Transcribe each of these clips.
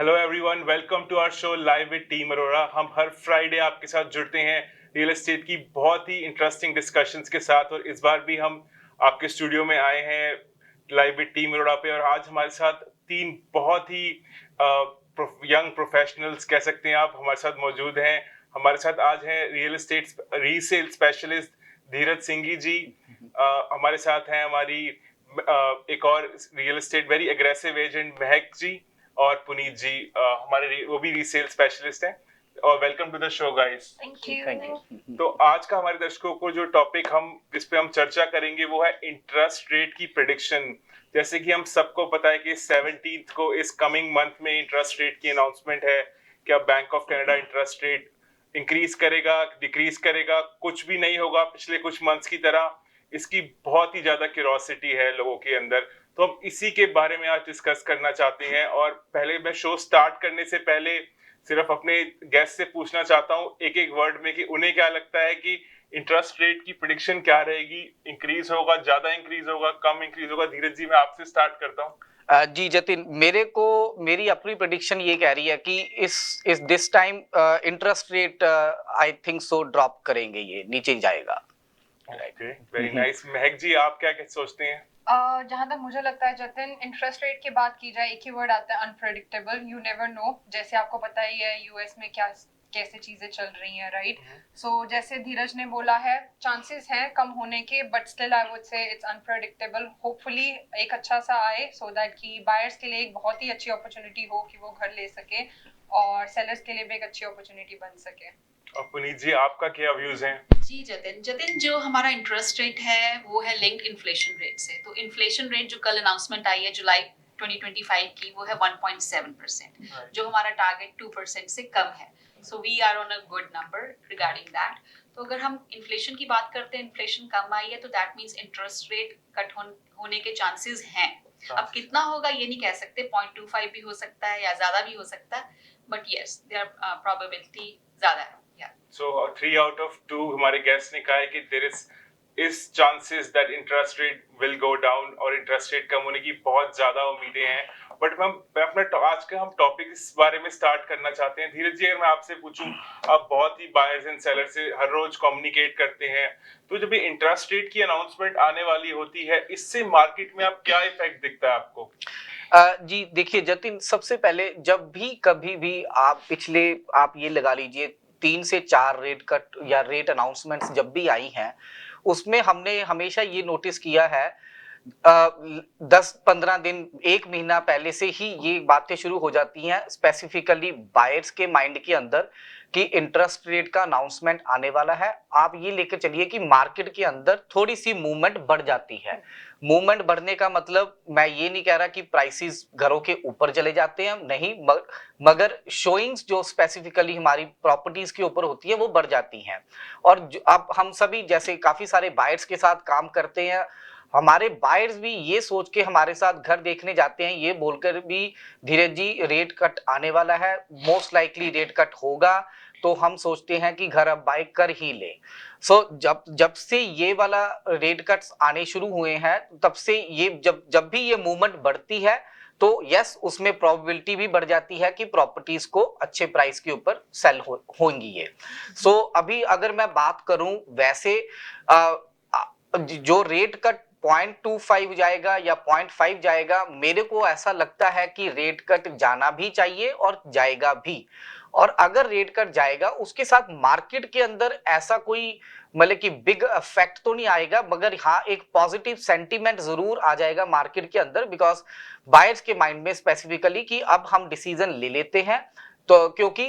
Hello everyone, welcome to our show live with team Arora. हम हर Friday आपके साथ जुड़ते हैं रियल एस्टेट की बहुत ही इंटरेस्टिंग डिस्कशंस के साथ, और इस बार भी हम आपके स्टूडियो में आए हैं लाइव विद टीम अरोरा पे। और आज हमारे साथ तीन बहुत ही यंग प्रोफेशनल्स कह सकते हैं आप हमारे साथ मौजूद हैं। हमारे साथ आज हैं रियल एस्टेट रीसेल स्पेशलिस्ट धीरज सिंघी जी। हमारे साथ हैं हमारी एक और real estate very aggressive agent महक जी, और पुनीत जी हमारे वो भी रीसेल स्पेशलिस्ट हैं। और welcome to the show guys. Thank you. तो आज का हमारे दर्शकों को जो टॉपिक जिस पे हम चर्चा करेंगे वो है इंटरेस्ट रेट की प्रेडिक्शन। जैसे कि हम सबको पता है कि 17th को इस कमिंग मंथ में इंटरेस्ट रेट की अनाउंसमेंट है कि अब bank of Canada interest rate increase करेगा, डिक्रीज करेगा, कुछ भी नहीं होगा पिछले कुछ मंथ्स की तरह। इसकी बहुत ही ज्यादा क्यूरोसिटी है लोगों के अंदर, तो हम इसी के बारे में आज डिस्कस करना चाहते हैं। और पहले मैं शो स्टार्ट करने से पहले सिर्फ अपने गेस्ट से पूछना चाहता हूँ एक एक वर्ड में कि उन्हें क्या लगता है कि इंटरेस्ट रेट की प्रेडिक्शन क्या रहेगी। इंक्रीज होगा, ज्यादा इंक्रीज होगा, कम इंक्रीज होगा? धीरज जी, मैं आपसे स्टार्ट करता हूँ। जी जतिन, मेरी अपनी प्रेडिक्शन ये कह रही है कि इस this time interest rate I think so drop करेंगे, ये नीचे जाएगा। Okay, very nice. महक जी, आप क्या सोचते हैं? जहां तक मुझे लगता है जतिन, इंटरेस्ट रेट की बात की जाए, एक ही वर्ड आता है अनप्रेडिक्टेबल। You never know. जैसे आपको पता ही है यूएस में क्या कैसे चीजें चल रही हैं, राइट? सो जैसे धीरज ने बोला है, चांसेस हैं कम होने के, but still I would say it's unpredictable. Hopefully एक अच्छा सा आए सो दैट कि बायर्स के लिए एक बहुत ही अच्छी अपॉर्चुनिटी हो कि वो घर ले सके, और सेलर्स के लिए भी एक अच्छी अपॉर्चुनिटी बन सके। और पुनीत जी, आपका क्या व्यूज हैं? जी जतिन, जो हमारा इंटरेस्ट रेट है वो है लिंक्ड इन्फ्लेशन रेट से। तो इन्फ्लेशन रेट जो कल अनाउंसमेंट आई है जुलाई 2025 की, वो है 1.7%, जो हमारा टारगेट 2% से कम है। So we are on a good number regarding that. तो अगर हम इन्फ्लेशन की बात करते हैं, इन्फ्लेशन कम आई है तो that means interest rate cut होने के चांसेस हैं। अब कितना होगा ये नहीं कह सकते, 0.25 भी हो सकता है या ज्यादा भी हो सकता है, बट यस देयर प्रोबेबिलिटी ज्यादा है। So 3 out of 2 हमारे गेस्ट ने कहा है कि there is chances that interest rate will go down, और इंटरेस्ट रेट कम होने की बहुत ज्यादा उम्मीदें हैं। बट मैं अपना आज का हम टॉपिक इस बारे में स्टार्ट करना चाहते हैं। धीरज जी, अगर मैं आपसे पूछूं, आप बहुत ही बायर्स एंड सेलर से हर रोज कम्युनिकेट करते हैं, तो जब ये इंटरेस्ट रेट की अनाउंसमेंट आने वाली होती है, इससे मार्केट में आप क्या इफेक्ट दिखता है आपको? जी देखिए जतिन, सबसे पहले जब भी कभी भी आप ये लगा लीजिए 3 से 4 रेट कट या रेट अनाउंसमेंट्स जब भी आई हैं, उसमें हमने हमेशा ये नोटिस किया है 10-15 दिन, 1 महीना पहले से ही ये बातें शुरू हो जाती हैं स्पेसिफिकली बायर्स के माइंड के अंदर कि इंटरेस्ट रेट का अनाउंसमेंट आने वाला है। आप ये लेकर चलिए कि मार्केट के अंदर थोड़ी सी मूवमेंट बढ़ जाती है। मूवमेंट बढ़ने का मतलब मैं ये नहीं कह रहा कि प्राइसेस घरों के ऊपर चले जाते हैं, नहीं, मगर शोइंग्स जो स्पेसिफिकली हमारी प्रॉपर्टीज के ऊपर होती है वो बढ़ जाती हैं। और अब हम सभी जैसे काफी सारे बायर्स के साथ काम करते हैं, हमारे बायर्स भी ये सोच के हमारे साथ घर देखने जाते हैं, ये बोलकर भी धीरज जी रेट कट आने वाला है, मोस्ट लाइकली रेट कट होगा, तो हम सोचते हैं कि घर अब बाय कर ही ले। जब से ये वाला रेट कट्स आने शुरू हुए हैं, तब से ये जब भी ये मूवमेंट बढ़ती है तो यस, उसमें प्रोबेबिलिटी भी बढ़ जाती है कि प्रॉपर्टीज को अच्छे प्राइस के ऊपर सेल होंगी ये। अभी अगर मैं बात करूं, वैसे जो रेट कट 0.25 जाएगा या 0.5 जाएगा, मेरे को ऐसा लगता है कि रेट कट जाना भी चाहिए और जाएगा भी। और अगर रेट कट जाएगा, उसके साथ मार्केट के अंदर ऐसा कोई मतलब कि बिग इफेक्ट तो नहीं आएगा, मगर हाँ एक पॉजिटिव सेंटीमेंट जरूर आ जाएगा मार्केट के अंदर, बिकॉज बायर्स के माइंड में स्पेसिफिकली कि अब हम डिसीजन ले लेते हैं, तो क्योंकि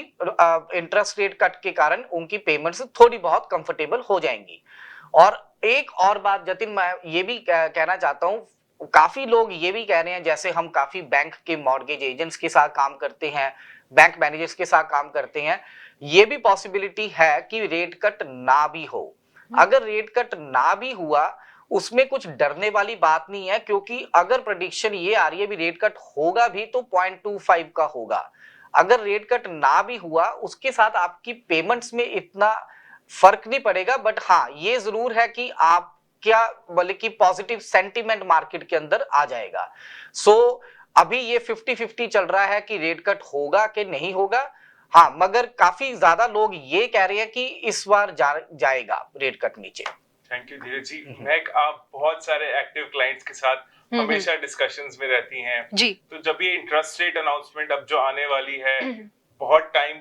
इंटरेस्ट रेट कट के कारण उनकी पेमेंट्स थोड़ी बहुत कंफर्टेबल हो जाएंगी। और एक और बात जतिन, मैं ये भी कहना चाहता हूँ, काफी लोग ये भी कह रहे हैं, जैसे हम काफी बैंक के मॉर्गेज एजेंट्स के साथ काम करते हैं, बैंक मैनेजर्स के साथ काम करते हैं, ये भी पॉसिबिलिटी है कि रेट कट ना भी हो। अगर रेट कट ना भी हुआ, उसमें कुछ डरने वाली बात नहीं है, क्योंकि अगर प्रेडिक्शन ये आ रही है भी रेट कट होगा भी तो 0.25 का होगा। अगर रेट कट ना भी हुआ, उसके साथ आपकी पेमेंट्स में इतना फर्क नहीं पड़ेगा, बट हाँ ये जरूर है कि आप क्या बोले कि पॉजिटिव सेंटीमेंट मार्केट के अंदर आ जाएगा। अभी ये 50-50 चल रहा है कि रेट कट होगा कि नहीं होगा। हाँ, मगर काफी ज्यादा लोग ये कह रहे हैं कि इस बार जाएगा रेट कट नीचे। थैंक यू धीरज जी। महक, आप बहुत सारे एक्टिव क्लाइंट्स के साथ हमेशा डिस्कशंस में रहती हैं जी। तो जब ये इंटरेस्ट रेट अनाउंसमेंट अब जो आने वाली है, बहुत टाइम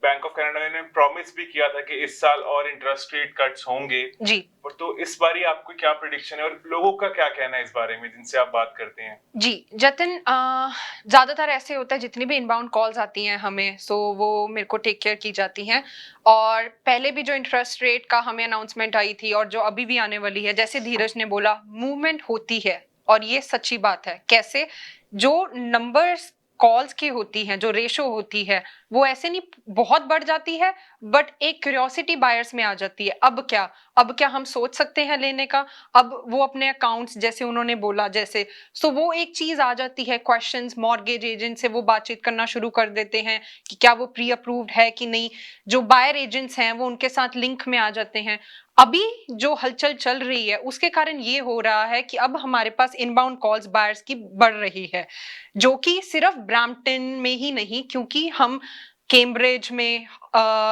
बैंक ऑफ कनाडा ने प्रॉमिस भी किया था कि इस साल और इंटरेस्ट रेट कट्स होंगे जी। तो इस बारी आपको क्या प्रेडिक्शन है और लोगों का क्या कहना है इस बारे में जिनसे आप बात करते हैं? जी जतिन, ज्यादातर ऐसे होता है जितनी भी इनबाउंड कॉल्स आती हैं हमें, सो वो मेरे को टेक केयर की जाती हैं। और पहले भी जो इंटरेस्ट रेट का हमें अनाउंसमेंट आई थी और जो अभी भी आने वाली है, जैसे धीरज ने बोला, मूवमेंट होती है और ये सच्ची बात है। कैसे? जो नंबर्स कॉल्स की होती हैं, जो रेशो होती है, वो ऐसे नहीं बहुत बढ़ जाती है, बट एक क्यूरियोसिटी बायर्स में आ जाती है। अब क्या हम सोच सकते हैं लेने का? अब वो अपने अकाउंट्स, जैसे उन्होंने बोला, जैसे सो वो एक चीज आ जाती है, क्वेश्चंस मॉर्गेज एजेंट से वो बातचीत करना शुरू कर देते हैं कि क्या वो प्री अप्रूव्ड है कि नहीं। जो बायर एजेंट्स हैं वो उनके साथ लिंक में आ जाते हैं। अभी जो हलचल चल रही है उसके कारण ये हो रहा है कि अब हमारे पास इनबाउंड कॉल्स बायर्स की बढ़ रही है, जो कि सिर्फ ब्रैम्पटन में ही नहीं, क्योंकि हम कैम्ब्रिज में,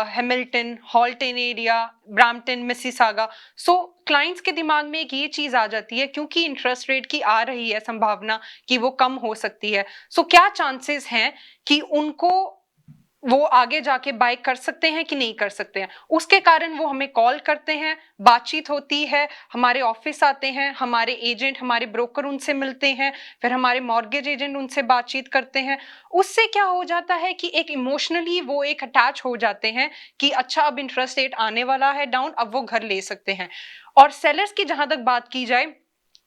Hamilton, Halton area, Brampton, Mississauga, so clients के दिमाग में एक ये चीज आ जाती है, क्योंकि इंटरेस्ट रेट की आ रही है संभावना कि वो कम हो सकती है, सो क्या चांसेस हैं कि उनको वो आगे जाके बाय कर सकते हैं कि नहीं कर सकते हैं। उसके कारण वो हमें कॉल करते हैं, बातचीत होती है, हमारे ऑफिस आते हैं, हमारे एजेंट, हमारे ब्रोकर उनसे मिलते हैं, फिर हमारे मॉर्गेज एजेंट उनसे बातचीत करते हैं। उससे क्या हो जाता है कि एक इमोशनली वो एक अटैच हो जाते हैं कि अच्छा अब इंटरेस्ट रेट आने वाला है डाउन, अब वो घर ले सकते हैं। और सेलर्स की जहां तक बात की जाए,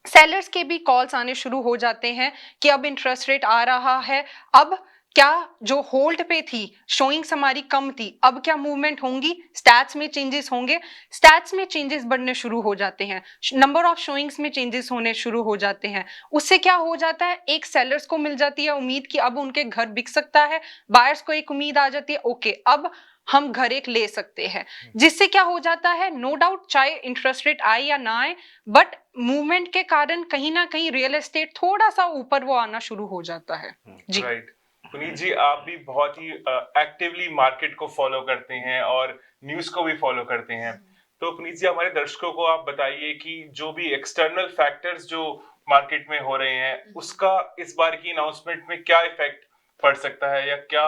सेलर्स के भी कॉल्स आने शुरू हो जाते हैं कि अब इंटरेस्ट रेट आ रहा है, अब क्या जो होल्ड पे थी, शोइंग्स हमारी कम थी, अब क्या मूवमेंट होंगी, स्टैट्स में चेंजेस होंगे। स्टैट्स में चेंजेस बढ़ने शुरू हो जाते हैं, नंबर ऑफ शोइंग्स में चेंजेस होने शुरू हो जाते हैं। उससे क्या हो जाता है, एक सेलर्स को मिल जाती है उम्मीद कि अब उनके घर बिक सकता है, बायर्स को एक उम्मीद आ जाती है, ओके अब हम घर एक ले सकते हैं। जिससे क्या हो जाता है, नो डाउट चाहे इंटरेस्ट रेट आए या ना आए, बट मूवमेंट के कारण कहीं ना कहीं रियल एस्टेट थोड़ा सा ऊपर वो आना शुरू हो जाता है। जी राइट। पुनीत जी, आप भी बहुत ही एक्टिवली मार्केट को फॉलो करते हैं और न्यूज को भी फॉलो करते हैं, तो पुनीत जी हमारे दर्शकों को आप बताइए कि जो भी एक्सटर्नल फैक्टर्स जो मार्केट में हो रहे हैं उसका इस बार की अनाउंसमेंट में क्या इफेक्ट पड़ सकता है या क्या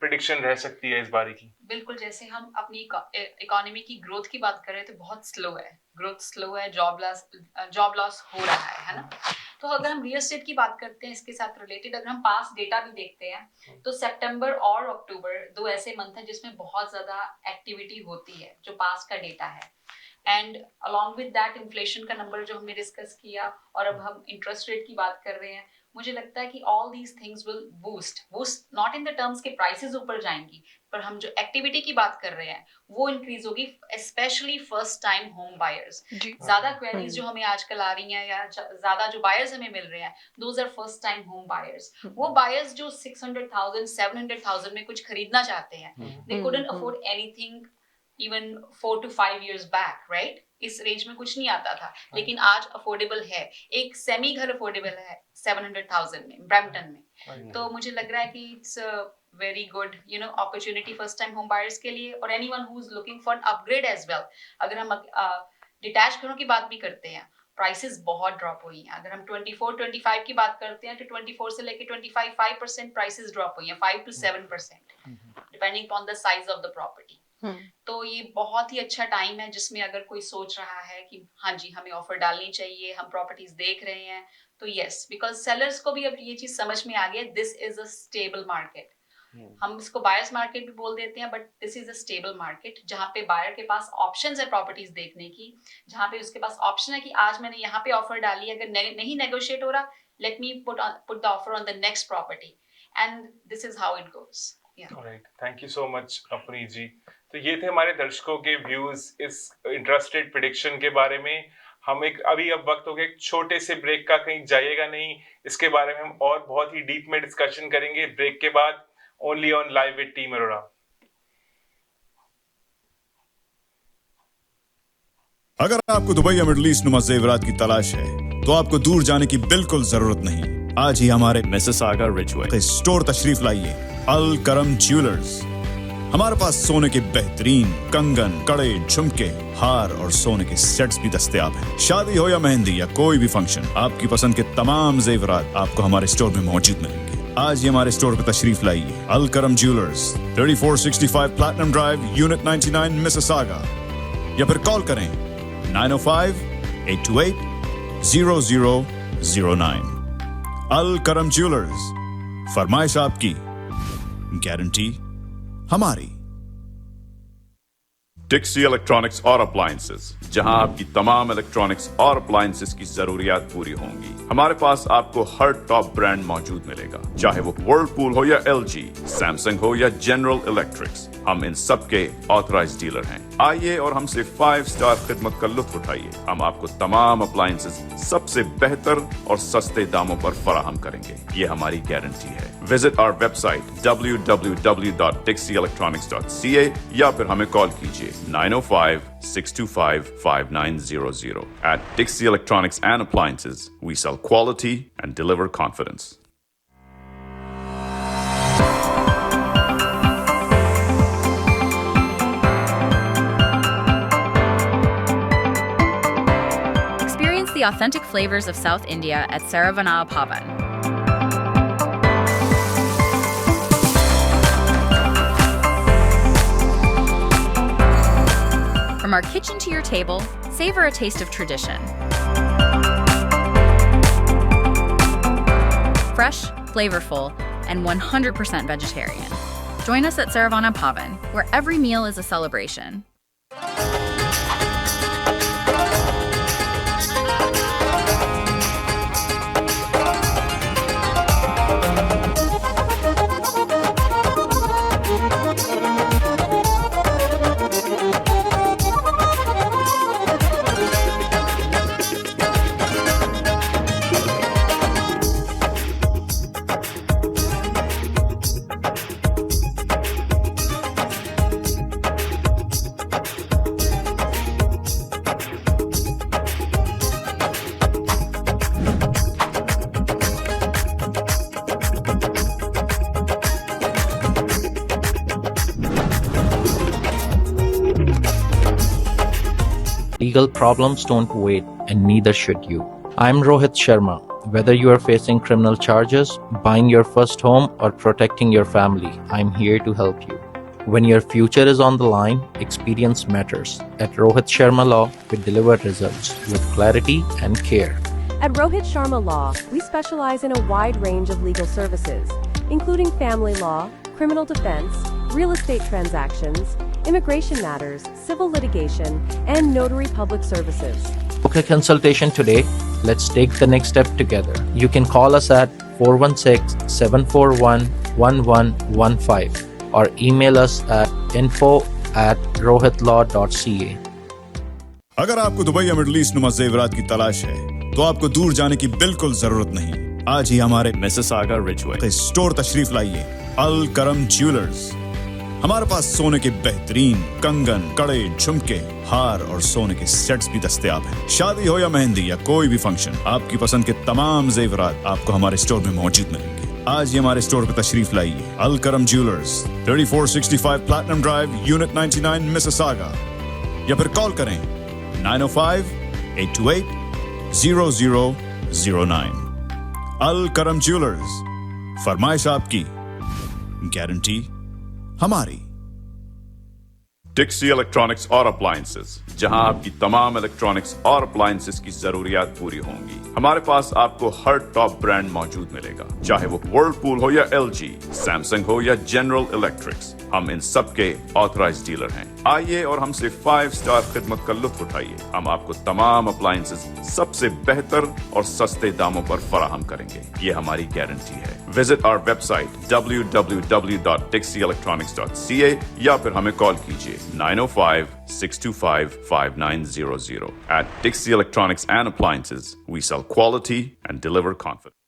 प्रेडिक्शन रह सकती है इस बारी की? बिल्कुल, जैसे हम अपनी इकोनॉमी की ग्रोथ की बात कर रहे हैं तो बहुत स्लो है, ग्रोथ स्लो है, जॉब लॉस हो रहा है ना। तो अगर हम रियल एस्टेट की बात करते हैं इसके साथ रिलेटेड, अगर हम पास डेटा भी देखते हैं तो सितंबर और अक्टूबर दो ऐसे मंथ हैं जिसमें बहुत ज्यादा एक्टिविटी होती है, जो पास का डेटा है। And along with that inflation का नंबर जो हमने डिस्कस किया, और अब हम इंटरेस्ट रेट की बात कर रहे हैं, मुझे लगता है कि all these things will boost not in the terms के प्राइसेस ऊपर जाएंगी, पर हम जो एक्टिविटी की बात कर रहे हैं वो इंक्रीज होगी, specially first time home buyers. ज्यादा क्वेरीज जो हमें आजकल आ रही हैं या ज्यादा जो बायर्स हमें मिल रहे हैं, those are first time home buyers. वो बायर्स जो 600,000 700,000 में कुछ खरीदना चाहते हैं, they couldn't afford anything even 4 to 5 years back, right? इस रेंज में कुछ नहीं आता था, लेकिन आज अफोर्डेबल है, एक सेमी घर अफोर्डेबल है 700,000 में, ब्रैम्पटन में। तो मुझे लग रहा है कि it's very good opportunity first time home buyers के लिए, और anyone who is looking for upgrade as well. अगर हम डिटैच घरों की बात भी करते हैं, प्राइसेस बहुत ड्रॉप हुई हैं। अगर हम 24-25 की बात करते हैं तो 24 से लेके 25% प्राइसेस ड्रॉप हुई हैं, 5 to 7% depending upon the size of the property. तो ये बहुत ही अच्छा टाइम है जिसमें अगर कोई सोच रहा है कि हाँ जी हमें ऑफर डालनी चाहिए, हम प्रॉपर्टीज देख रहे हैं, तो यस, बिकॉज सेलर्स को भी अब ये चीज समझ में आ गई है, this is a stable market. हम इसको बायर्स मार्केट भी बोल देते हैं, but this is a stable market, जहाँ पे बायर के पास ऑप्शंस है प्रॉपर्टीज देखने की, जहाँ पे उसके पास ऑप्शन है कि आज मैंने यहाँ पे ऑफर डाली है, अगर नहीं नेगोशिएट हो रहा, let me put the offer on the next property, and this is how it goes. Alright, thank you so much अपनी जी। तो ये थे हमारे दर्शकों के व्यूज इस इंटरेस्ट रेट प्रेडिक्शन के बारे में। हम अब वक्त हो गया एक छोटे से ब्रेक का, कहीं जाइएगा नहीं, इसके बारे में हम और बहुत ही डीप में डिस्कशन करेंगे ब्रेक के बाद, only on live with team Arora. अगर आपको दुबई या मिडिल ईस्ट नुमा जेवरात की तलाश है तो आपको दूर जाने की बिल्कुल जरूरत नहीं। आज ही हमारे मिसिसागा रिजवे स्टोर तशरीफ लाइए। अल करम ज्वेलर्स। हमारे पास सोने के बेहतरीन कंगन, कड़े, झुमके, हार और सोने के सेट्स भी दस्तयाब हैं। शादी हो या मेहंदी या कोई भी फंक्शन, आपकी पसंद के तमाम जेवरात आपको हमारे स्टोर में मौजूद मिलेंगे। आज ही हमारे स्टोर पर तशरीफ लाइए। अल करम jewellers, 3465 platinum drive, unit 99, Mississauga. या फिर कॉल करें 905-828-0009। अल करम ज्वेलर्स, फरमाइश आपकी, गारंटी हमारी। डिक्सी इलेक्ट्रॉनिक्स और अप्लायंसेस, जहां आपकी तमाम इलेक्ट्रॉनिक्स और अप्लायंसेस की जरूरियात पूरी होंगी। हमारे पास आपको हर टॉप ब्रांड मौजूद मिलेगा, चाहे वो वर्लपूल हो या एलजी, सैमसंग हो या जनरल इलेक्ट्रिक्स। हम इन सब के ऑथराइज्ड डीलर हैं। आइए और हमसे 5 स्टार खिदमत का लुत्फ उठाइए। हम आपको तमाम अप्लायंसेस सबसे बेहतर और सस्ते दामों पर फराहम करेंगे, ये हमारी गारंटी है। विजिट आवर वेबसाइट www.dixieelectronics.ca या फिर हमें कॉल कीजिए 905-625-5900. At Dixie Electronics and Appliances, we sell quality and deliver confidence. Experience the authentic flavors of South India at Saravanaa Pavan. From our kitchen to your table, savor a taste of tradition. Fresh, flavorful, and 100% vegetarian. Join us at Saravana Pavan, where every meal is a celebration. Legal problems don't wait, and neither should you. I'm Rohit Sharma. Whether you are facing criminal charges, buying your first home, or protecting your family, I'm here to help you. When your future is on the line, experience matters. At Rohit Sharma Law, we deliver results with clarity and care. At Rohit Sharma Law, we specialize in a wide range of legal services, including family law, criminal defense, real estate transactions, immigration matters, civil litigation, and notary public services. Book a consultation today. Let's take the next step together. You can call us at 416-741-1115 or email us at info@rohitlaw.ca. अगर आपको Dubai या middle east नुमा जेवरात की तलाश है, तो आपको दूर जाने की बिल्कुल जरूरत नहीं। आज ही हमारे मिसिसागा रिजवे स्टोर तशरीफ लाइए। अल करम ज्वेलर्स। हमारे पास सोने के बेहतरीन कंगन, कड़े, झुमके, हार और सोने के सेट्स भी दस्तयाब हैं। शादी हो या मेहंदी या कोई भी फंक्शन, आपकी पसंद के तमाम जेवरात आपको हमारे स्टोर में मौजूद मिलेंगे। आज ही हमारे स्टोर पर तशरीफ लाइए। अल करम jewellers, 3465 platinum drive, unit 99, Mississauga. या फिर कॉल करें 905-828-0009। अल करम ज्वेलर्स, फरमाइश आपकी, गारंटी हमारी। डिक्सी इलेक्ट्रॉनिक्स और अप्लायंसेस, जहां आपकी तमाम इलेक्ट्रॉनिक्स और अप्लायंसेस की जरूरियात पूरी होंगी। हमारे पास आपको हर टॉप ब्रांड मौजूद मिलेगा, चाहे वो वर्लपूल हो या एलजी, सैमसंग हो या जनरल इलेक्ट्रिक्स। हम इन सब के ऑथराइज्ड डीलर हैं। आइए और हमसे 5 स्टार खिदमत का लुत्फ उठाइए। हम आपको तमाम अप्लायंसेस सबसे बेहतर और सस्ते दामों पर फराहम करेंगे, ये हमारी गारंटी है। विजिट आवर वेबसाइट www.dixieelectronics.ca या फिर हमें कॉल कीजिए 905-625-5900. At Dixie Electronics and Appliances, we sell quality and deliver confidence.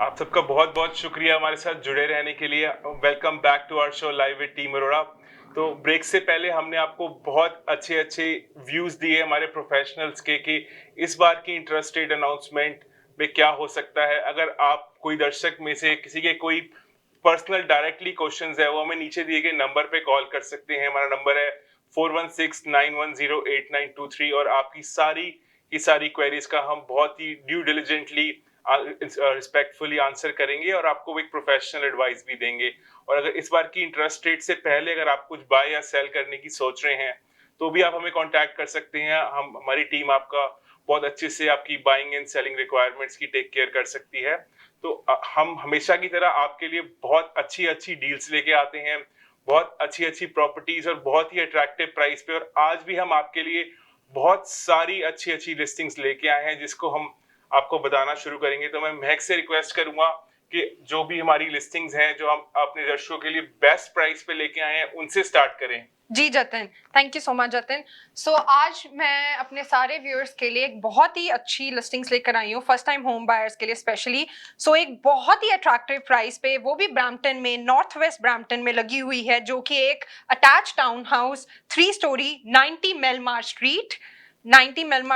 आप सबका बहुत बहुत शुक्रिया हमारे साथ जुड़े रहने के लिए। Welcome back to our show live with team Arora. तो ब्रेक से पहले हमने आपको बहुत अच्छे व्यूज दिए हमारे प्रोफेशनल्स के कि इस बार की इंटरेस्ट रेट अनाउंसमेंट में क्या हो सकता है। अगर आप कोई दर्शक में से किसी के कोई पर्सनल डायरेक्टली क्वेश्चंस है वो हमें नीचे दिए गए नंबर पे कॉल कर सकते हैं। हमारा नंबर है 4169108923 और आपकी सारी क्वेरीज का हम बहुत ही ड्यू डिलिजेंटली रिस्पेक्टफुली आंसर करेंगे और आपको एक प्रोफेशनल एडवाइस भी देंगे। और अगर इस बार की इंटरेस्ट रेट से पहले अगर आप कुछ बाय या सेल करने की सोच रहे हैं तो भी आप हमें कांटेक्ट कर सकते हैं। हमारी टीम आपका बहुत अच्छे से आपकी बाइंग एंड सेलिंग रिक्वायरमेंट्स की टेक केयर कर सकती है। तो हम हमेशा की तरह आपके लिए बहुत अच्छी डील्स लेके आते हैं, बहुत अच्छी प्रॉपर्टीज और बहुत ही अट्रैक्टिव प्राइस पे। और आज भी हम आपके लिए बहुत सारी अच्छी लिस्टिंग्स लेके आए हैं जिसको हम आपको बताना शुरू करेंगे। तो मैं महक से रिक्वेस्ट करूंगा कि जो भी हमारी लिस्टिंग्स हैं जो हम अपने दर्शकों के लिए बेस्ट प्राइस पे लेके आए हैं उनसे स्टार्ट करें। जी Jatin, thank you so much Jatin. So आज मैं अपने सारे व्यूअर्स के लिए एक बहुत ही अच्छी लिस्टिंग्स लेकर आई हूँ फर्स्ट टाइम होम बायर्स के लिए स्पेशली। सो एक बहुत ही अट्रैक्टिव प्राइस पे, वो भी ब्रैम्पटन में, नॉर्थ वेस्ट ब्रैम्पटन में लगी हुई है, जो कि एक अटैच टाउन हाउस 3 स्टोरी 90 मेलमार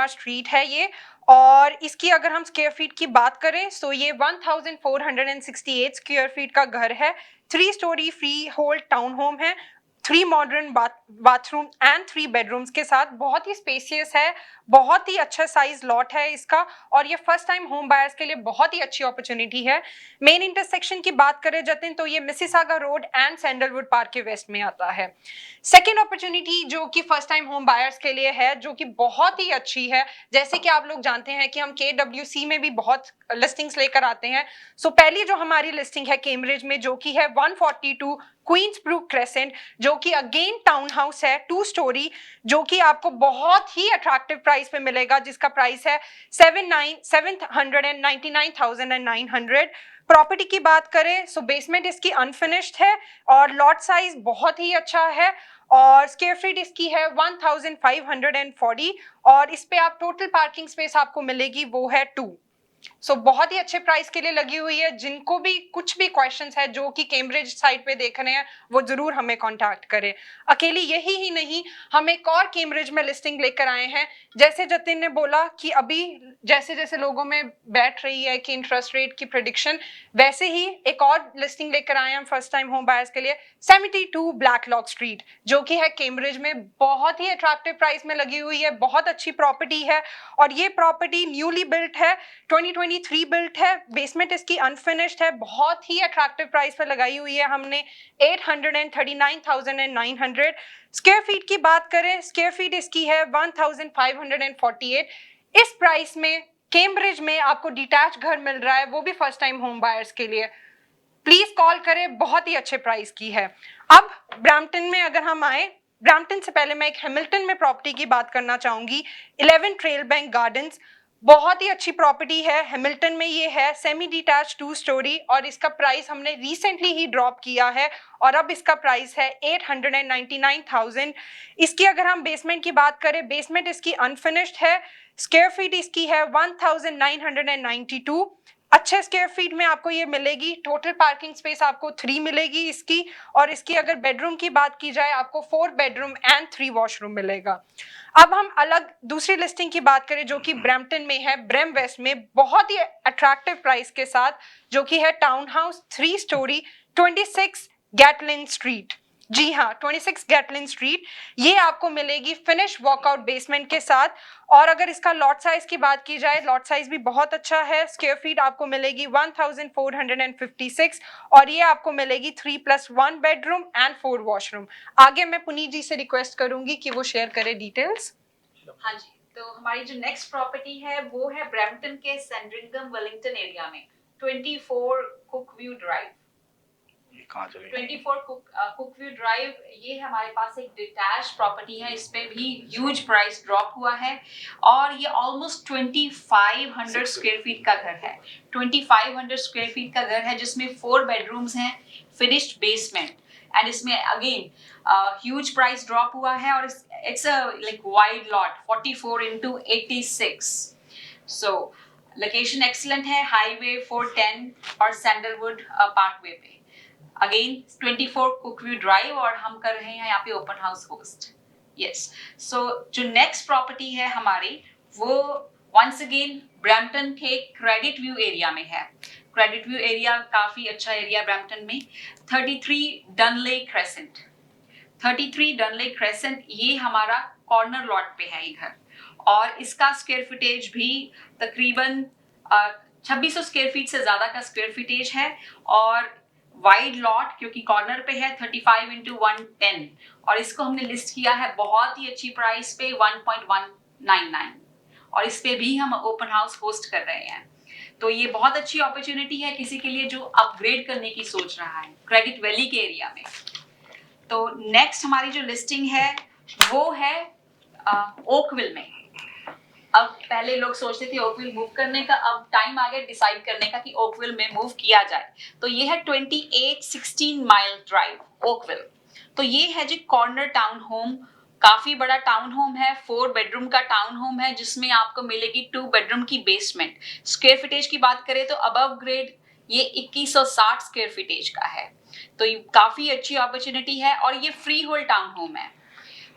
स्ट्रीट है ये। और इसकी अगर हम स्क्वायर फीट की बात करें तो ये 1468 स्क्वायर फीट का घर है। 3 story free hold town home है, 3 मॉडर्न बाथरूम एंड 3 बेडरूम्स के साथ। बहुत ही स्पेसियस है, बहुत ही अच्छा साइज लॉट है इसका और ये फर्स्ट टाइम होम बायर्स के लिए बहुत ही अच्छी अपॉर्चुनिटी है। मेन इंटरसेक्शन की बात करें जतिन तो ये Mississauga road and sandalwood park के वेस्ट में आता है। सेकेंड अपॉर्चुनिटी जो कि फर्स्ट टाइम होम बायर्स के लिए है, जो कि बहुत ही अच्छी है, जैसे कि आप लोग जानते हैं कि हम KWC में भी बहुत लिस्टिंग्स लेकर आते हैं। सो पहली जो हमारी लिस्टिंग है कैम्ब्रिज में, जो कि है 142 क्वींसब्रुक क्रेसेंट, जो कि अगेन टाउन हाउस है 2 स्टोरी, जो कि आपको बहुत ही अट्रैक्टिव प्राइस पे मिलेगा, जिसका प्राइस है 799,900। प्रॉपर्टी की बात करें सो बेसमेंट इसकी अनफिनिश्ड है और लॉट साइज बहुत ही अच्छा है और स्क्वायर फीट इसकी है 1540 और इस पे आप टोटल पार्किंग स्पेस आपको मिलेगी वो है 2। सो बहुत ही अच्छे प्राइस के लिए लगी हुई है। जिनको भी कुछ भी क्वेश्चंस है जो कि कैम्ब्रिज साइट पे देख रहे हैं वो जरूर हमें कांटेक्ट करें। अकेली यही ही नहीं, हम एक और कैम्ब्रिज में लिस्टिंग लेकर आए हैं। जैसे जतिन ने बोला कि अभी जैसे जैसे लोगों में बैठ रही है कि इंटरेस्ट रेट की प्रेडिक्शन, वैसे ही एक और लिस्टिंग लेकर आए हैं फर्स्ट टाइम होम बायर्स के लिए 72 ब्लैकलॉक स्ट्रीट, जो कि है कैम्ब्रिज में। बहुत ही अट्रैक्टिव प्राइस में लगी हुई है, बहुत अच्छी प्रॉपर्टी है और ये प्रॉपर्टी न्यूली बिल्ट है, 2023 बिल्ट है। बेसमेंट इसकी अनफिनिश्ड है, बहुत ही अट्रैक्टिव प्राइस पे लगाई हुई है हमने 839,900। स्क्वायर फीट की बात करें, स्क्वायर फीट इसकी है 1548। इस प्राइस में कैम्ब्रिज में आपको डिटैच घर मिल रहा है, वो भी फर्स्ट टाइम होम बायर्स के लिए। प्लीज कॉल करें, बहुत ही अच्छे प्राइस की है। अब ब्रैम्पटन में अगर हम आए, ब्रैम्पटन से पहले मैं एक हैमिल्टन में प्रॉपर्टी की बात करना चाहूंगी, 11 ट्रेल बैंक गार्डन्स। बहुत ही अच्छी प्रॉपर्टी है, हैमिल्टन में ये है, सेमी डिटैच 2 स्टोरी और इसका प्राइस हमने रिसेंटली ही ड्रॉप किया है और अब इसका प्राइस है 899,000। इसकी अगर हम बेसमेंट की बात करें, बेसमेंट इसकी अनफिनिश्ड है, स्क्वायर फीट इसकी है 1992। अच्छे स्क्वायर फीट में आपको ये मिलेगी। टोटल पार्किंग स्पेस आपको 3 मिलेगी इसकी और इसकी अगर बेडरूम की बात की जाए आपको 4 बेडरूम एंड 3 वॉशरूम मिलेगा। अब हम अलग दूसरी लिस्टिंग की बात करें जो कि ब्रैम्पटन में है, ब्रैम वेस्ट में, बहुत ही अट्रैक्टिव प्राइस के साथ, जो कि है टाउन हाउस 3 स्टोरी 26 गैटलिन स्ट्रीट। जी हाँ, 26 गैटलिन स्ट्रीट। ये आपको मिलेगी फिनिश वॉकआउट बेसमेंट के साथ और अगर इसका लॉट साइज की बात की जाए, लॉट साइज भी बहुत अच्छा है। स्क्वायर फीट आपको मिलेगी 1456 और ये आपको मिलेगी 3+1 बेडरूम एंड 4 वॉशरूम। आगे मैं पुनीत जी से रिक्वेस्ट करूंगी कि वो शेयर करें डिटेल्स। हाँ जी, तो हमारी जो नेक्स्ट प्रॉपर्टी है वो है ब्रैम्पटन के सैंडरिंगम वेलिंगटन एरिया में 24 कुकव्यू ड्राइव। 24 कुकव्यू ड्राइव, ये हमारे पास एक डिटैच प्रॉपर्टी है। इस पे भी ह्यूज प्राइस ड्रॉप हुआ है और ये ऑलमोस्ट 2500 स्क्वायर फीट का घर है। 2500 स्क्वायर फीट का घर है जिसमें 4 बेडरूम्स हैं, फिनिश्ड बेसमेंट एंड इसमें अगेन ह्यूज प्राइस ड्रॉप हुआ है और it's a like wide lot 44x86। So location excellent है, हाईवे 410 और सैंडलवुड पार्कवे पे। अगेन 24 कुकव्यू ड्राइव और हम कर रहे हैं यहाँ पे ओपन हाउस होस्ट। यस, सो जो नेक्स्ट प्रॉपर्टी है हमारी वो वंस अगेन ब्रैम्पटन के क्रेडिट व्यू एरिया में है। क्रेडिट व्यू एरिया काफी अच्छा एरिया ब्रैम्पटन में। 33 डनले क्रेसेंट, 33 डनले क्रेसेंट, ये हमारा कॉर्नर लॉट पे है ये घर, और इसका स्क्वायर फीटेज भी तकरीबन 2600 स्क्वायर फीट से ज्यादा का स्क्वायर फीटेज है, और वाइड लॉट क्योंकि कॉर्नर पे है 35 इंटू 110, और इसको हमने लिस्ट किया है बहुत ही अच्छी प्राइस पे 1.199, और इस पे भी हम ओपन हाउस होस्ट कर रहे हैं। तो ये बहुत अच्छी अपॉर्चुनिटी है किसी के लिए जो अपग्रेड करने की सोच रहा है क्रेडिट वैली के एरिया में। तो नेक्स्ट हमारी जो लिस्टिंग है वो है ओकविल में। अब पहले लोग सोचते थे ओकविल मूव करने का, अब टाइम आ गया डिसाइड करने का कि ओकविल में मूव किया जाए। तो ये है 2816 माइल ड्राइव ओकविल। तो ये है जी कॉर्नर टाउन होम, काफी बड़ा टाउन होम है, 4 बेडरूम का टाउन होम है जिसमें आपको मिलेगी 2 बेडरूम की बेसमेंट। स्क्वायर फीटेज की बात करें तो अबव ग्रेड ये 2160 स्क्वायर फीटेज का है। तो ये काफी अच्छी अपॉर्चुनिटी है, और ये फ्री होल्ड टाउन होम है,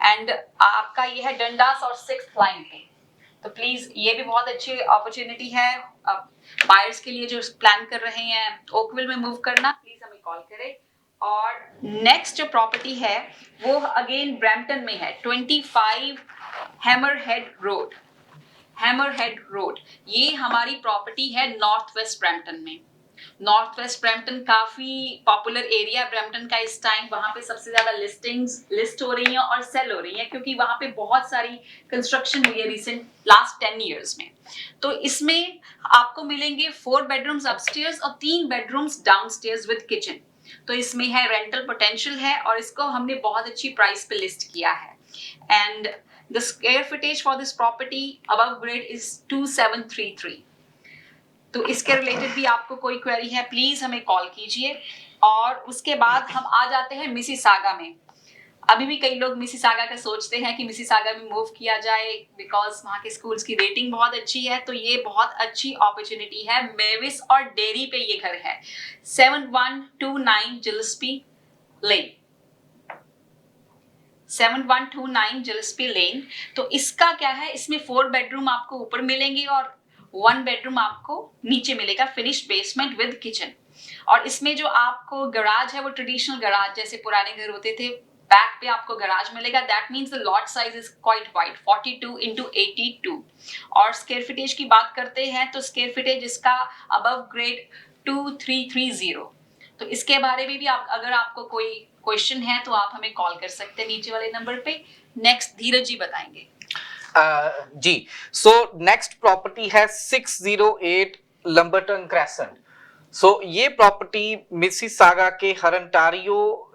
एंड आपका ये है डंडास और 6th लाइन पे। तो प्लीज ये भी बहुत अच्छी अपॉर्चुनिटी है बायर्स के लिए जो प्लान कर रहे हैं ओकविल में मूव करना, प्लीज हमें कॉल करें। और नेक्स्ट जो प्रॉपर्टी है वो अगेन ब्रैम्पटन में है, 25 हैमरहेड रोड। हैमरहेड रोड ये हमारी प्रॉपर्टी है नॉर्थ वेस्ट ब्रैम्पटन में। नॉर्थ वेस्ट ब्रैम्पटन काफी पॉपुलर एरिया है ब्रैम्पटन का इस टाइम। वहां पे सबसे ज्यादा लिस्टिंग्स लिस्ट हो रही हैं और सेल हो रही हैं क्योंकि वहां पे बहुत सारी कंस्ट्रक्शन हुई है रिसेंट लास्ट 10 इयर्स में। तो इसमें आपको मिलेंगे 4 बेडरूम्स अपस्टेयर्स और 3 बेडरूम्स डाउनस्टेयर्स विद किचन। तो इसमें है रेंटल पोटेंशियल है, और इसको हमने बहुत अच्छी प्राइस पे लिस्ट किया है। And the square footage for this property above grade is 2733। तो इसके रिलेटेड भी आपको कोई क्वेरी है प्लीज हमें कॉल कीजिए। और उसके बाद हम आ जाते हैं मिसिसागा में। अभी भी कई लोग मिसिसागा का सोचते हैं कि मिसिसागा में मूव किया जाए बिकॉज वहाँ के स्कूल्स की रेटिंग बहुत अच्छी है। तो ये बहुत अच्छी अपॉर्चुनिटी है। मेविस और डेरी पे ये घर है, 7129 जिलेस्पी लेन, 7129 जिलेस्पी लेन। तो इसका क्या है, इसमें 4 बेडरूम आपको ऊपर मिलेंगे और 1 बेडरूम आपको नीचे मिलेगा, फिनिश बेसमेंट विद किचन। और इसमें जो आपको गराज है वो ट्रेडिशनल गराज जैसे पुराने घर होते थे, बैक पे आपको गराज मिलेगा। That means the lot size is quite wide, 42 into 82। और स्क्वायर फीटेज की बात करते हैं तो स्क्वायर फीटेज इसका अबव ग्रेड 2330। तो इसके बारे में भी आप अगर आपको कोई क्वेश्चन है तो आप हमें कॉल कर सकते हैं नीचे वाले नंबर पे। नेक्स्ट धीरज जी बताएंगे। जी, सो नेक्स्ट प्रॉपर्टी है 608 लंबरटन क्रेसेंट। सो ये प्रॉपर्टी मिसिसागा के हरंटारियो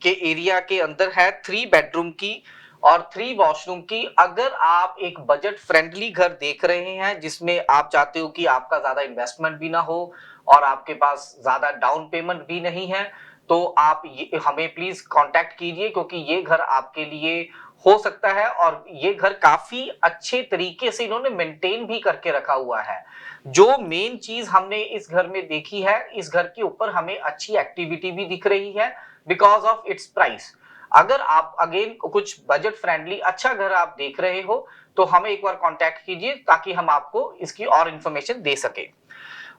के एरिया के अंदर है, 3 बेडरूम की और 3 वॉशरूम की। अगर आप एक बजट फ्रेंडली घर देख रहे हैं जिसमें आप चाहते हो कि आपका ज्यादा इन्वेस्टमेंट भी ना हो और आपके पास ज्यादा डाउन पेमेंट भी नहीं है, तो आप हमें प्लीज कांटेक्ट कीजिए क्योंकि ये घर आपके लिए हो सकता है। और ये घर काफी अच्छे तरीके से इन्होंने मेंटेन भी करके रखा हुआ है। जो मेन चीज हमने इस घर में देखी है, इस घर के ऊपर हमें अच्छी एक्टिविटी भी दिख रही है बिकॉज ऑफ इट्स प्राइस। अगर आप अगेन कुछ बजट फ्रेंडली अच्छा घर आप देख रहे हो तो हमें एक बार कांटेक्ट कीजिए ताकि हम आपको इसकी और इंफॉर्मेशन दे सके।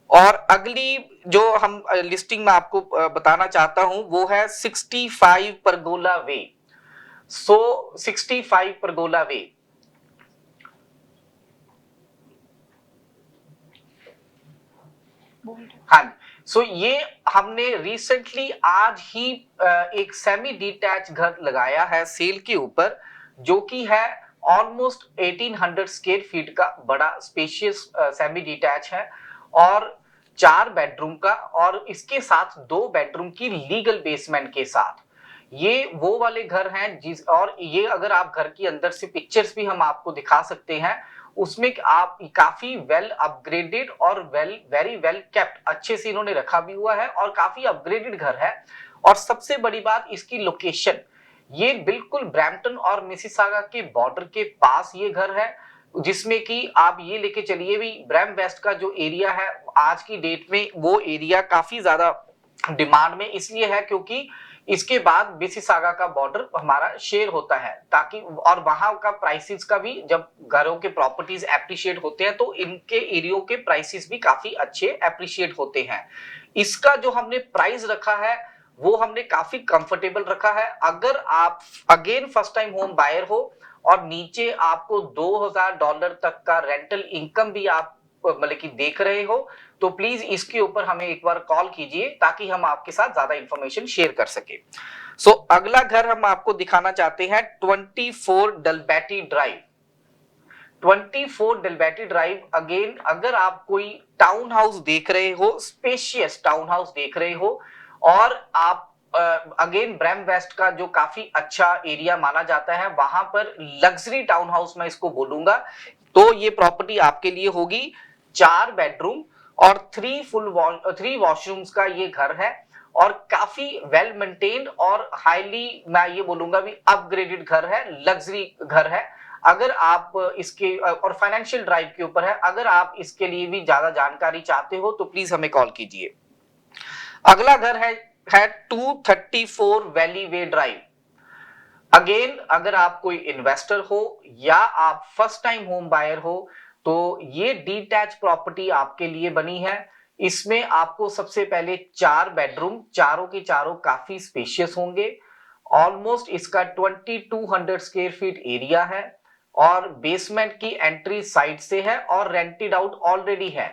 और अगली जो हम लिस्टिंग में आपको बताना चाहता हूं वो है 65 परगोला वे। सो 65 परगोला वे, हाँ, सो ये हमने रिसेंटली आज ही एक सेमी डिटैच घर लगाया है सेल के ऊपर, जो कि है ऑलमोस्ट 1800 स्क्वायर फीट का बड़ा स्पेशियस सेमी डिटैच है और 4 बेडरूम का, और इसके साथ 2 बेडरूम की लीगल बेसमेंट के साथ। ये वो वाले घर हैं और ये अगर आप घर के अंदर से पिक्चर्स भी हम आपको दिखा सकते हैं, उसमें आप काफी वेल अपग्रेडेड और वेरी वेल केप्ट, अच्छे से इन्होंने रखा भी हुआ है और काफी अपग्रेडेड घर है। और सबसे बड़ी बात इसकी लोकेशन, ये बिल्कुल ब्रैम्पटन और मिसिसागा के बॉर्डर के पास ये घर है, जिसमें कि आप ये लेके चलिए भी ब्रैम वेस्ट का जो एरिया है आज की डेट में वो एरिया काफी ज्यादा डिमांड में इसलिए है क्योंकि इसके बाद मिसिसागा का बॉर्डर हमारा शेयर होता है, ताकि और वहां का प्राइसेस का भी, जब घरों के प्रॉपर्टीज एप्रिशिएट होते हैं तो इनके एरियो के प्राइसेस भी काफी अच्छे एप्रिशिएट होते हैं। इसका जो हमने प्राइस रखा है वो हमने काफी कंफर्टेबल रखा है। अगर आप again first time home buyer हो और नीचे आपको $2000 तक का रेंटल इनकम भी आप मतलब कि देख रहे हो, तो प्लीज इसके ऊपर हमें एक बार कॉल कीजिए ताकि हम आपके साथ ज्यादा इंफॉर्मेशन शेयर कर सके। सो अगला घर हम आपको दिखाना चाहते हैं 24 डलबैटी ड्राइव। 24 डलबैटी ड्राइव, अगेन अगर आप कोई टाउन हाउस देख रहे हो, स्पेशियस टाउन हाउस देख रहे हो और आप अगेन ब्रैम वेस्ट का जो काफी अच्छा एरिया माना जाता है, वहां पर लग्जरी टाउन हाउस मैं इसको बोलूंगा, तो ये प्रॉपर्टी आपके लिए होगी। 4 बेडरूम और 3 वॉशरूम्स का ये घर है और काफी वेल मेंटेन्ड और हाईली, मैं ये बोलूंगा भी अपग्रेडेड घर है, लग्जरी घर है। अगर आप इसके और फाइनेंशियल ड्राइव के ऊपर है, अगर आप इसके लिए भी ज्यादा जानकारी चाहते हो तो प्लीज हमें कॉल कीजिए। अगला घर है 234 वैली वे ड्राइव। अगेन अगर आप कोई इन्वेस्टर हो या आप फर्स्ट टाइम होम बायर हो तो ये डिटैच प्रॉपर्टी आपके लिए बनी है। इसमें आपको सबसे पहले 4 बेडरूम, चारों के चारों काफी स्पेशियस होंगे। ऑलमोस्ट इसका 2200 स्क्वायर फीट एरिया है और बेसमेंट की एंट्री साइड से है और रेंटेड आउट ऑलरेडी है।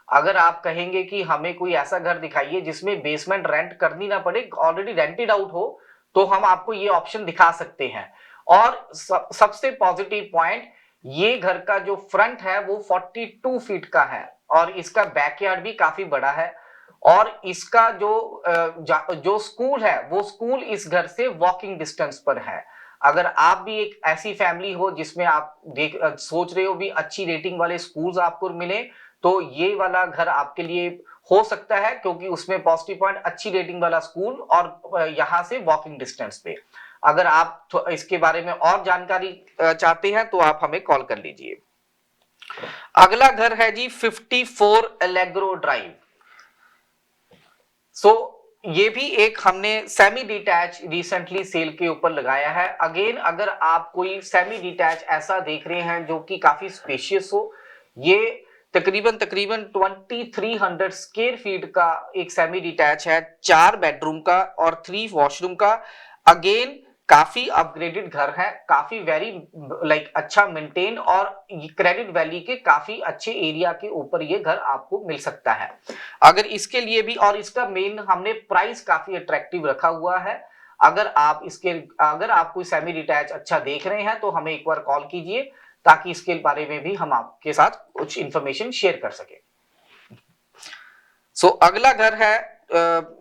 अगर आप कहेंगे कि हमें कोई ऐसा घर दिखाइए जिसमें बेसमेंट रेंट करनी ना पड़े, ऑलरेडी रेंटेड आउट हो, तो हम आपको ये ऑप्शन दिखा सकते हैं। और सबसे पॉजिटिव पॉइंट, ये घर का जो फ्रंट है वो 42 फीट का है और इसका बैकयार्ड भी काफी बड़ा है और इसका जो स्कूल है वो स्कूल इस घर से वॉकिंग डिस्टेंस पर है। अगर आप भी एक ऐसी फैमिली हो जिसमें आप सोच रहे हो भी अच्छी रेटिंग वाले स्कूल्स आपको मिले, तो ये वाला घर आपके लिए हो सकता है, क्योंकि उसमें पॉजिटिव पॉइंट अच्छी रेटिंग वाला स्कूल और यहां से वॉकिंग डिस्टेंस पे। अगर आप इसके बारे में और जानकारी चाहते हैं तो आप हमें कॉल कर लीजिए। अगला घर है जी 54 एलेग्रो ड्राइव। ये भी एक हमने सेमी डिटैच रिसेंटली सेल के ऊपर लगाया है। अगेन अगर आप कोई सेमी डिटैच ऐसा देख रहे हैं जो कि काफी स्पेशियस हो, ये तकरीबन 2300 स्क्वायर फीट का एक सेमी डिटैच है, 4 बेडरूम का और 3 वॉशरूम का। अगेन काफी अपग्रेडेड घर है, काफी वेरी अच्छा मेंटेन और क्रेडिट वैली के काफी अच्छे एरिया के ऊपर ये घर आपको मिल सकता है। अगर इसके लिए भी, और इसका मेन हमने प्राइस काफी अट्रैक्टिव रखा हुआ है। अगर आप कोई सेमी डिटैच अच्छा देख रहे हैं तो हमें एक बार कॉल कीजिए ताकि इसके बारे में भी हम आपके साथ कुछ इंफॉर्मेशन शेयर कर सके। अगला घर है,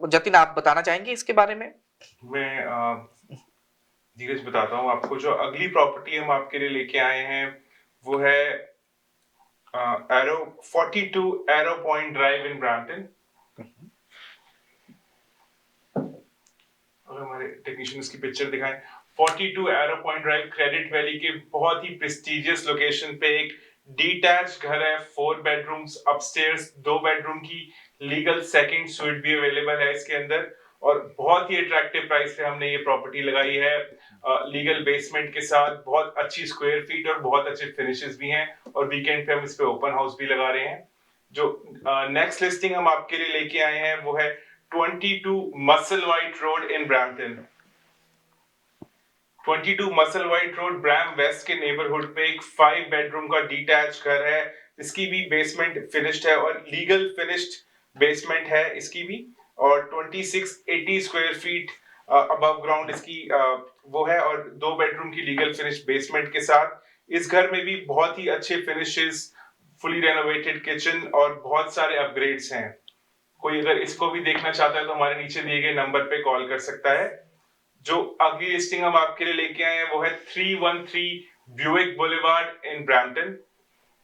जतिन आप बताना चाहेंगे इसके बारे में? मैं धीरज बताता हूँ आपको। जो अगली प्रॉपर्टी हम आपके लिए लेके आए हैं वो है 42 arrow point drive in Brampton. अगर हमारे टेक्नीशियन इसकी पिक्चर दिखाएं, 42 arrow point drive credit valley के बहुत ही प्रेस्टिजियस लोकेशन पे एक डिटैच घर है। 4 बेडरूम्स, अपस्टेयर्स 2 बेडरूम की लीगल सेकंड स्वीट भी अवेलेबल है इसके अंदर और बहुत ही अट्रैक्टिव प्राइस पे हमने ये प्रॉपर्टी लगाई है। लीगल बेसमेंट के साथ बहुत अच्छी स्क्वायर फीट और बहुत अच्छे फिनिशेस भी हैं और वीकेंड पे हम इस पे ओपन हाउस भी लगा रहे हैं। जो नेक्स्ट लिस्टिंग हम आपके लिए लेके आए हैं वो है 22 Musselwhite road in Brampton. 22 Musselwhite road Bram west के नेबरहुड पे एक 5 बेडरूम का डिटैच घर है। इसकी भी बेसमेंट फिनिश्ड है और लीगल फिनिश्ड बेसमेंट है इसकी भी, और 2680 स्क्वायर फीट अबव ग्राउंड इसकी वो है और 2 बेडरूम की लीगल फिनिश बेसमेंट के साथ। इस घर में भी बहुत ही अच्छे फिनिशेस, फुली रेनोवेटेड किचन और बहुत सारे अपग्रेड्स हैं। कोई अगर इसको भी देखना चाहता है तो हमारे नीचे दिए गए नंबर पे कॉल कर सकता है। जो अगली लिस्टिंग हम आपके लिए लेके आए हैं वो है 313 ब्यूइक बुलेवार्ड इन ब्रैम्पटन।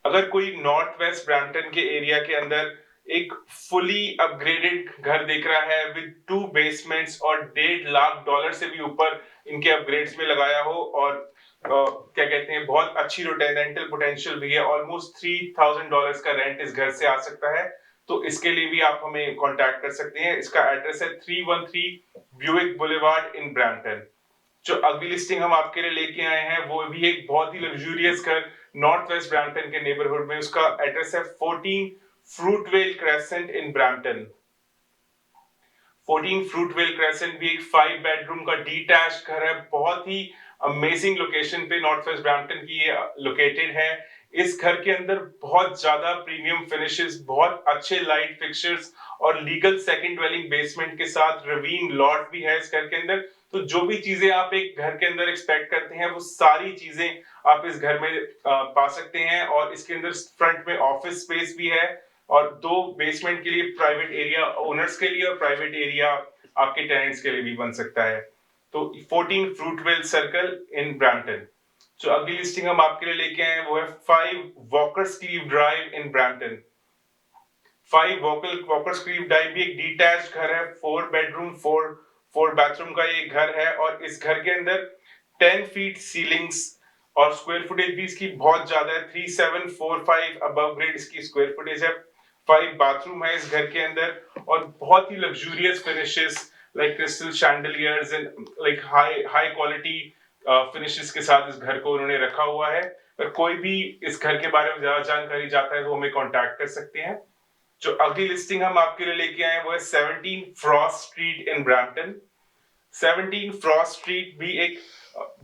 अगर कोई नॉर्थ वेस्ट ब्रैम्पटन के एरिया के अंदर एक फुली अपग्रेडेड घर देख रहा है विद 2 बेसमेंट्स और $1.5 से भी ऊपर इनके अपग्रेड्स में लगाया हो और क्या कहते हैं बहुत अच्छी रेंटल पोटेंशियल भी है, ऑलमोस्ट $3000 का रेंट इस घर से आ सकता है, तो इसके लिए भी आप हमें कांटेक्ट कर सकते हैं। इसका एड्रेस है 313 ब्यूइक बुलेवार्ड इन ब्रैम्पटन। जो अगली लिस्टिंग हम आपके लिए लेके आए हैं वो भी एक बहुत ही लग्जूरियस घर नॉर्थ वेस्ट ब्रैम्पटन के नेबरहुड में। उसका एड्रेस है 14 फ्रूटवेल क्रेसेंट इन ब्रैम्पटन। 14 फ्रूटवेल क्रेसेंट भी एक 5 बेडरूम का डिटैच घर है, बहुत ही अमेजिंग लोकेशन पे नॉर्थ वेस्ट ब्रैम्पटन की ये लोकेटेड है। इस घर के अंदर बहुत ज्यादा प्रीमियम फिनिशेस, बहुत अच्छे लाइट फिक्सचर्स और लीगल सेकंड ड्वेलिंग बेसमेंट के साथ रवीन लॉट भी है इस घर के अंदर। तो जो भी चीजें आप एक घर के अंदर एक्सपेक्ट करते हैं वो सारी चीजें आप इस घर में पा सकते हैं। और इसके अंदर फ्रंट में ऑफिस स्पेस भी है और 2 बेसमेंट के लिए प्राइवेट एरिया ओनर्स के लिए और प्राइवेट एरिया आपके टेनेंट्स के लिए भी बन सकता है। तो 14 फ्रूटवेल सर्कल इन ब्रैम्पटन। जो अगली लिस्टिंग हम आपके लिए लेके आए हैं वो है 5 walkers cleave drive in Brampton. 5 walkers cleave drive भी एक डिटैच घर है, 4 बेडरूम 4 बाथरूम का ये घर है। और इस घर के अंदर 10 फीट सीलिंग्स और स्क्वायर फुटेज भी इसकी बहुत ज्यादा है, 3745 अबव ग्रेड इसकी स्क्वायर फुटेज है। 5 बाथरूम है इस घर के अंदर और बहुत ही luxurious finishes like crystal chandeliers and like high quality finishes के साथ इस घर को उन्होंने रखा हुआ है। अगर कोई भी इस घर के बारे में ज्यादा जानकारी चाहता है तो हमें कांटेक्ट कर सकते हैं। जो अगली लिस्टिंग हम आपके लिए लेके आए हैं वो है 17 Frost street in Brampton. 17 Frost street भी एक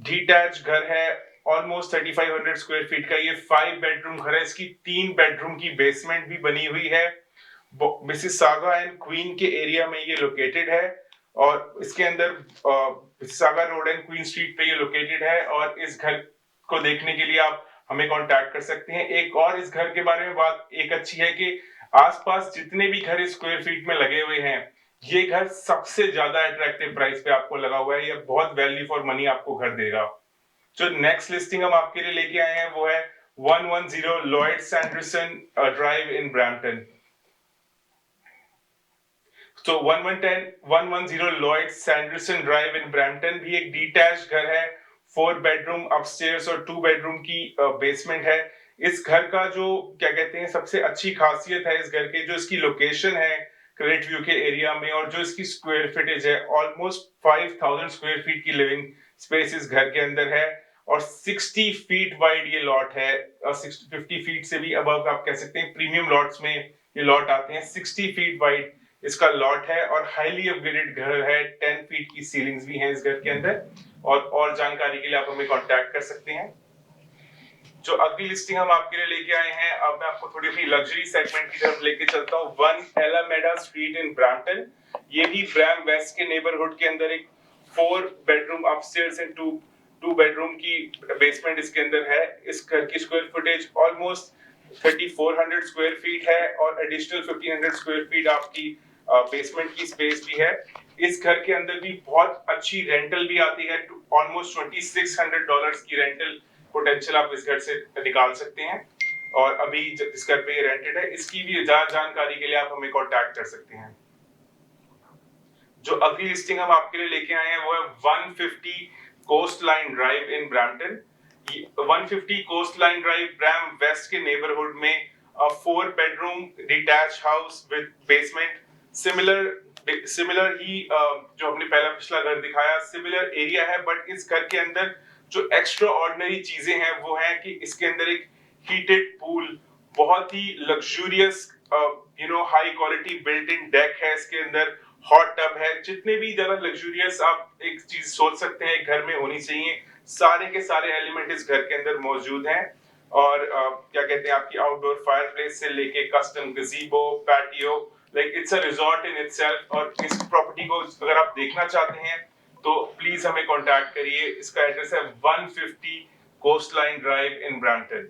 डिटैच घर है, ऑलमोस्ट 3500 स्क्वायर फीट का। ये 5 बेडरूम घर है, इसकी 3 बेडरूम की बेसमेंट भी बनी हुई है। मिसिसागा एंड क्वीन के एरिया में ये लोकेटेड है और इसके अंदर Mississauga road and queen street पे ये लोकेटेड है। और इस घर को देखने के लिए आप हमें कांटेक्ट कर सकते हैं। एक और इस घर के बारे में बात एक अच्छी है कि आसपास जितने भी घर स्क्वायर फीट में लगे हुए हैं, ये घर सबसे ज्यादा अट्रैक्टिव प्राइस पे आपको लगा हुआ है। ये बहुत वैल्यू फॉर मनी आपको घर देगा। जो नेक्स्ट लिस्टिंग हम आपके लिए लेके आए हैं वो है 110 Lloyd Sanderson drive in Brampton. तो 110 Lloyd Sanderson drive in Brampton भी एक डिटैच घर है, 4 बेडरूम अपस्टेयर्स और 2 बेडरूम की बेसमेंट है। इस घर का जो क्या कहते हैं सबसे अच्छी खासियत है इस घर के, जो इसकी लोकेशन है क्रेडिट व्यू के एरिया में और जो इसकी स्क्वायर फीटेज है, ऑलमोस्ट 5000 स्क्वायर फीट की लिविंग स्पेस इस घर के अंदर है। और 60 फीट वाइड ये लॉट है और 50 फीट से भी अबव आप कह सकते हैं प्रीमियम लॉट्स में ये लॉट आते हैं। 60 फीट वाइड इसका लॉट है और हाईली अपग्रेडेड घर है, 10 फीट की सीलिंग्स भी हैं इस घर के अंदर। और जानकारी के लिए आप हमें कांटेक्ट कर सकते हैं। जो अगली लिस्टिंग हम आपके लिए लेके आए हैं, अब मैं आपको थोड़ी अपनी लग्जरी सेगमेंट की तरफ लेके चलता हूँ। 1 एलामेडा स्ट्रीट इन ब्रैम्पटन, ये भी ब्रैम वेस्ट के नेबरहुड के अंदर एक 4 बेडरूम अपस्टेयर्स एंड 2 बेडरूम की बेसमेंट इसके अंदर है। इस घर की square footage almost 3400 square feet है और एडिशनल 1500 स्क्वायर फीट आपकी बेसमेंट की स्पेस भी है। इस घर के अंदर भी बहुत अच्छी रेंटल भी आती है, ऑलमोस्ट $2600 की रेंटल पोटेंशियल आप इस घर से निकाल सकते हैं। और अभी इस घर पे रेंटेड है, इसकी भी ज्यादा जानकारी के लिए आप हमें कांटेक्ट कर सकते हैं। जो अगली लिस्टिंग हम आपके लिए लेके आए हैं वो है 150 coast line drive in Brampton. 150 coast line drive Bram west के नेबरहुड में 4 bedroom detach house with basement. Similar ही जो हमने पहला पिछला घर दिखाया, सिमिलर एरिया है, बट इस घर के अंदर जो एक्स्ट्रा ऑर्डिनरी चीजें हैं वो है कि इसके अंदर एक हीटेड पूल, बहुत ही luxurious high quality built in deck है इसके अंदर, हॉट टब है। जितने भी ज्यादा लग्जूरियस आप एक चीज सोच सकते हैं घर में होनी चाहिए, सारे के सारे एलिमेंट इस घर के अंदर मौजूद हैं। और क्या कहते हैं आपकी आउटडोर फायरप्लेस से लेके custom gazebo, patio, like it's a resort in itself. और इस प्रॉपर्टी को अगर आप देखना चाहते हैं तो प्लीज हमें कांटेक्ट करिए। इसका एड्रेस है 150 coast line drive in Brampton.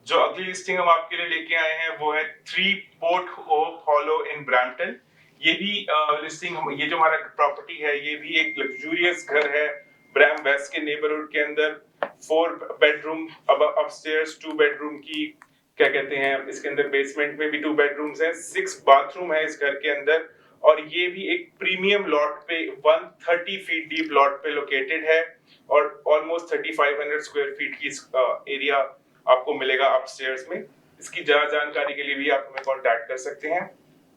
जो अगली लिस्टिंग हम आपके लिए लेके आए हैं वो है 3 port hope hollow in Brampton. ये भी लिस्टिंग, ये जो हमारा प्रॉपर्टी है ये भी एक लग्जूरियस घर है ब्रैम वेस्ट के नेबरहुड के अंदर। 4 बेडरूम अपस्टेयर्स, 2 बेडरूम की क्या कहते हैं, इसके अंदर बेसमेंट में भी 2 बेडरूम्स हैं, 6 बाथरूम है इस घर के अंदर। और ये भी एक प्रीमियम लॉट पे 130 फीट डीप लॉट पे लोकेटेड है और ऑलमोस्ट 3500 स्क्वायर फीट की एरिया आपको मिलेगा अपस्टेयर्स में। इसकी ज्यादा जानकारी के लिए भी आप हमें कांटेक्ट कर सकते हैं।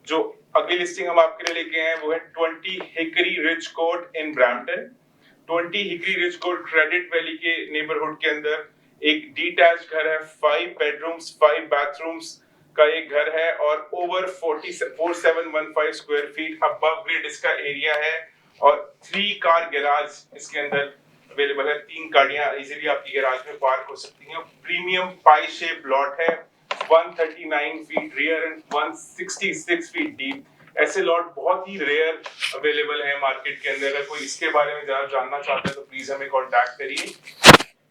जो अगली लिस्टिंग हम आपके लिए लेके आए हैं वो है 20 hickory rich court in Brampton. 20 hickory rich court credit valley के नेबरहुड के अंदर एक डिटैच घर है, 5 बेडरूम्स 5 बाथरूम्स का एक घर है और over 4715 square feet above grade इसका एरिया है और 3 कार गैराज इसके अंदर अवेलेबल है। 3 गाड़ियां इजीली आपकी गैराज में पार्क हो सकती हैं। प्रीमियम पाई शेप लॉट है, 139 feet rear and 166 feet deep. ऐसे लॉट बहुत ही रेयर अवेलेबल है मार्केट के अंदर। अगर कोई इसके बारे में ज्यादा जानना चाहता है तो प्लीज हमें कांटेक्ट करिए।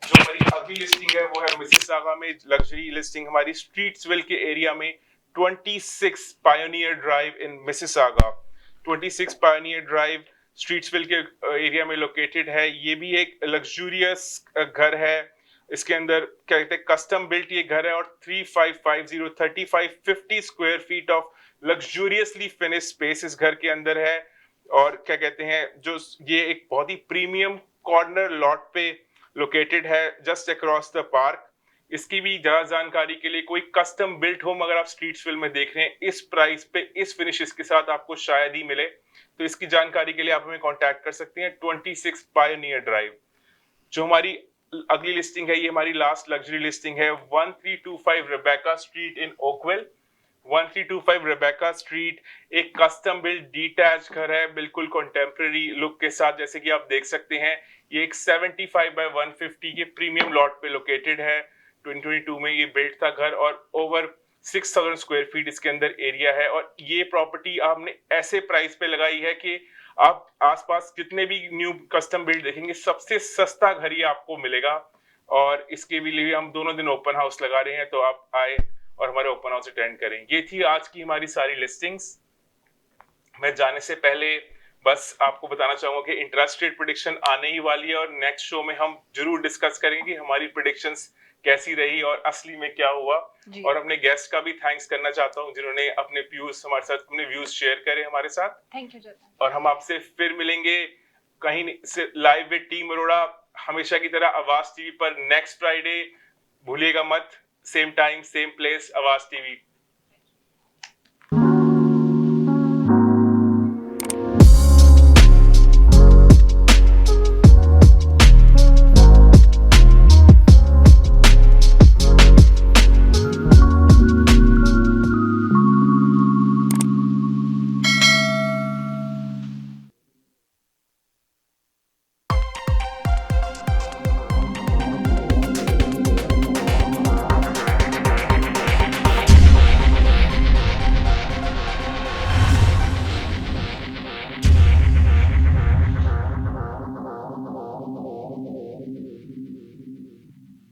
जो हमारी अगली लिस्टिंग है वो है मिसिसागा में लग्जरी लिस्टिंग हमारी स्ट्रीट्सविल के एरिया में 26 Pioneer drive in Mississauga. 26 Pioneer drive Streetsville के एरिया में लोकेटेड है। ये भी एक लग्जूरियस घर है। इसके अंदर क्या कहते हैं कस्टम बिल्ट ये घर है और 3550 square feet of लग्जूरियसली finish space इस घर के अंदर है। और क्या कहते हैं जो ये एक बहुत ही प्रीमियम कॉर्नर लॉट पे लोकेटेड है जस्ट अक्रॉस द पार्क। इसकी भी ज्यादा जानकारी के लिए कोई कस्टम बिल्ट होम अगर आप स्ट्रीट्सविल में देख रहे हैं इस प्राइस पे इस फिनिशेस के साथ आपको शायद ही मिले, तो इसकी जानकारी के लिए आप हमें कांटेक्ट कर सकते हैं। 26 पायोनियर ड्राइव। जो हमारी अगली लिस्टिंग है ये हमारी लास्ट लग्जरी लिस्टिंग है 1325 Rebecca street in Oakville. 1325 Rebecca street एक कस्टम बिल्ट डिटैच घर है बिल्कुल कंटेम्पररी लुक के साथ। जैसे कि आप देख सकते हैं ये एक 75 बाय 150 के प्रीमियम लॉट पे लोकेटेड है। 2022 में ये बिल्ट था घर और ओवर 6000 स्क्वायर फीट इसके अंदर एरिया है। और ये प्रॉपर्टी आपने ऐसे प्राइस पे लगाई है कि आप आसपास जितने भी न्यू कस्टम बिल्ड देखेंगे सबसे सस्ता घर ही आपको मिलेगा। और इसके भी लिए हम दोनों दिन ओपन हाउस लगा रहे हैं, तो आप आए और हमारे ओपन हाउस अटेंड करें। ये थी आज की हमारी सारी लिस्टिंग्स। मैं जाने से पहले बस आपको बताना चाहूंगा कि इंटरेस्ट रेट प्रेडिक्शन आने ही वाली है और नेक्स्ट शो में हम जरूर डिस्कस करेंगे कि हमारी प्रेडिक्शंस कैसी रही और असली में क्या हुआ। और अपने गेस्ट का भी थैंक्स करना चाहता हूँ जिन्होंने अपने व्यूज हमारे साथ अपने व्यूज शेयर करे हमारे साथ। Thank you Jatin. और हम आपसे फिर मिलेंगे कहीं से लाइव विद टीम अरोड़ा हमेशा की तरह आवाज टीवी पर नेक्स्ट फ्राइडे। भूलिएगा मत, सेम टाइम सेम प्लेस आवाज टीवी।